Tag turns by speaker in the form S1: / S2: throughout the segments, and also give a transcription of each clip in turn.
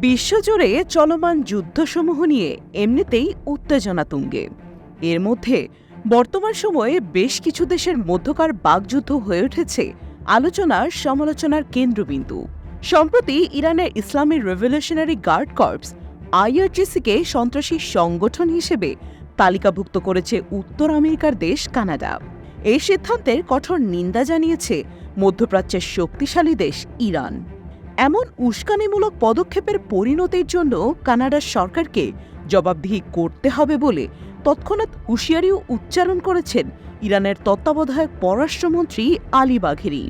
S1: বিশ্বজুড়ে চলমান যুদ্ধসমূহ নিয়ে এমনিতেই উত্তেজনা তুঙ্গে। এর মধ্যে বর্তমান সময়ে বেশ কিছু দেশের মধ্যকার বাকযুদ্ধ হয়ে উঠেছে আলোচনার সমালোচনার কেন্দ্রবিন্দু। সম্প্রতি ইরানের ইসলামিক রেভলিউশনারি গার্ড কর্পস আইআরজিসিকে সন্ত্রাসী সংগঠন হিসেবে তালিকাভুক্ত করেছে উত্তর আমেরিকার দেশ কানাডা। এই সিদ্ধান্তের কঠোর নিন্দা জানিয়েছে মধ্যপ্রাচ্যের শক্তিশালী দেশ ইরান। এমন উস্কানিমূলক পদক্ষেপের পরিণতির জন্য কানাডার সরকারকে জবাবদিহি করতে হবে বলে তৎক্ষণাৎ হুঁশিয়ারিও উচ্চারণ করেছেন ইরানের তত্ত্বাবধায়ক পররাষ্ট্রমন্ত্রী আলী বাঘেরি।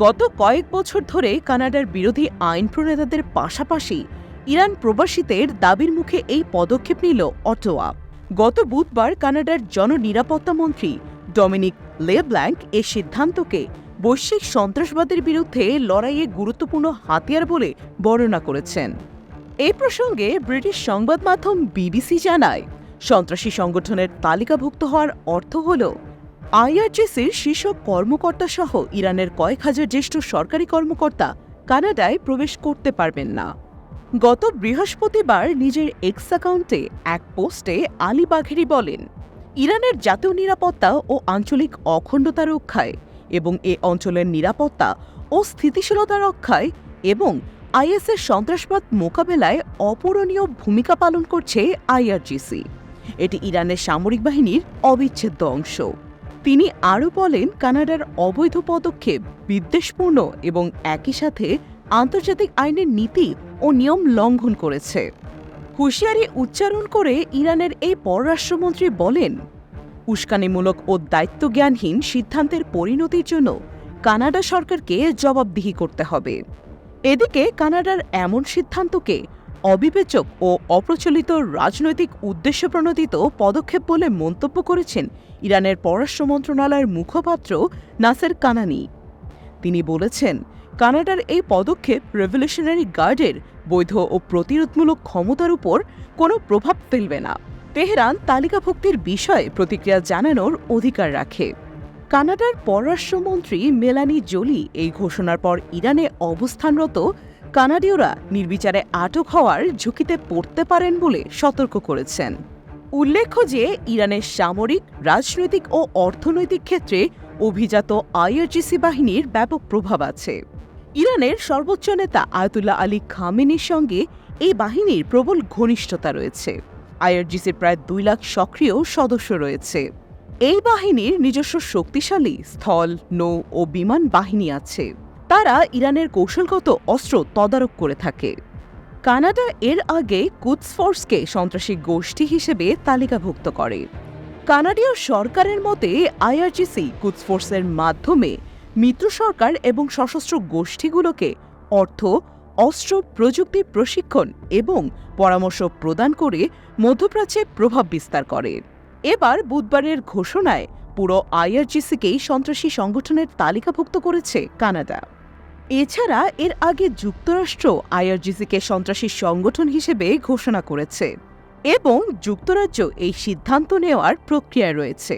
S1: গত কয়েক বছর ধরে কানাডার বিরোধী আইন প্রণেতাদের পাশাপাশি ইরান প্রবাসীদের দাবির মুখে এই পদক্ষেপ নিল অটোয়া। গত বুধবার কানাডার জননিরাপত্তা মন্ত্রী ডমিনিক লেব্ল্যাঙ্ক এই সিদ্ধান্তকে বৈশ্বিক সন্ত্রাসবাদের বিরুদ্ধে লড়াইয়ে গুরুত্বপূর্ণ হাতিয়ার বলে বর্ণনা করেছেন। এই প্রসঙ্গে ব্রিটিশ সংবাদ মাধ্যম বিবিসি জানায়, সন্ত্রাসী সংগঠনের তালিকাভুক্ত হওয়ার অর্থ হল আইআরজিসির শীর্ষ কর্মকর্তা সহ ইরানের কয়েক হাজার জ্যেষ্ঠ সরকারি কর্মকর্তা কানাডায় প্রবেশ করতে পারবেন না। গত বৃহস্পতিবার নিজের এক্স অ্যাকাউন্টে এক পোস্টে আলী বাঘেরি বলেন, ইরানের জাতীয় নিরাপত্তা ও আঞ্চলিক অখণ্ডতা রক্ষায় এবং এ অঞ্চলের নিরাপত্তা ও স্থিতিশীলতা রক্ষায় এবং আইএসের সন্ত্রাসবাদ মোকাবেলায় অপূরণীয় ভূমিকা পালন করছে আইআরজিসি। এটি ইরানের সামরিক বাহিনীর অবিচ্ছেদ্য অংশ। তিনি আরও বলেন, কানাডার অবৈধ পদক্ষেপ বিদ্বেষপূর্ণ এবং একই সাথে আন্তর্জাতিক আইনের নীতি ও নিয়ম লঙ্ঘন করেছে। হুঁশিয়ারি উচ্চারণ করে ইরানের এই পররাষ্ট্রমন্ত্রী বলেন, উস্কানিমূলক ও দায়িত্বজ্ঞানহীন সিদ্ধান্তের পরিণতির জন্য কানাডা সরকারকে জবাবদিহি করতে হবে। এদিকে কানাডার এমন সিদ্ধান্তকে অবিবেচক ও অপ্রচলিত রাজনৈতিক উদ্দেশ্যপ্রণোদিত পদক্ষেপ বলে মন্তব্য করেছেন ইরানের পররাষ্ট্র মন্ত্রণালয়ের মুখপাত্র নাসের কানানি। তিনি বলেছেন, কানাডার এই পদক্ষেপ রেভলিউশনারি গার্ডের বৈধ ও প্রতিরোধমূলক ক্ষমতার উপর কোনো প্রভাব ফেলবে না। তেহরান তালিকাভুক্তির বিষয়ে প্রতিক্রিয়া জানানোর অধিকার রাখে। কানাডার পররাষ্ট্রমন্ত্রী মেলানি জোলি এই ঘোষণার পর ইরানে অবস্থানরত কানাডীয়রা নির্বিচারে আটক হওয়ার ঝুঁকিতে পড়তে পারেন বলে সতর্ক করেছেন। উল্লেখ্য যে ইরানের সামরিক, রাজনৈতিক ও অর্থনৈতিক ক্ষেত্রে অভিজাত আইআরজিসি বাহিনীর ব্যাপক প্রভাব আছে। ইরানের সর্বোচ্চ নেতা আয়াতুল্লাহ আলী খামেনির সঙ্গে এই বাহিনীর প্রবল ঘনিষ্ঠতা রয়েছে। আইআরজিসির প্রায় 2 লাখ সক্রিয় সদস্য রয়েছে। এই বাহিনীর নিজস্ব শক্তিশালী স্থল, নৌ ও বিমান বাহিনী আছে। তারা ইরানের কৌশলগত অস্ত্র তদারক করে থাকে। কানাডা এর আগে কুদস ফোর্সকে সন্ত্রাসী গোষ্ঠী হিসেবে তালিকাভুক্ত করে। কানাডীয় সরকারের মতে আইআরজিসি কুদস ফোর্সের মাধ্যমে মিত্র সরকার এবং সশস্ত্র গোষ্ঠীগুলোকে অর্থ, অস্ত্র, প্রযুক্তি, প্রশিক্ষণ এবং পরামর্শ প্রদান করে মধ্যপ্রাচ্যে প্রভাব বিস্তার করে। এবার বুধবারের ঘোষণায় পুরো আইআরজিসিকেই সন্ত্রাসী সংগঠনের তালিকাভুক্ত করেছে কানাডা। এছাড়া এর আগে যুক্তরাষ্ট্র আইআরজিসিকে সন্ত্রাসী সংগঠন হিসেবে ঘোষণা করেছে এবং যুক্তরাজ্য এই সিদ্ধান্ত নেওয়ার প্রক্রিয়ায় রয়েছে।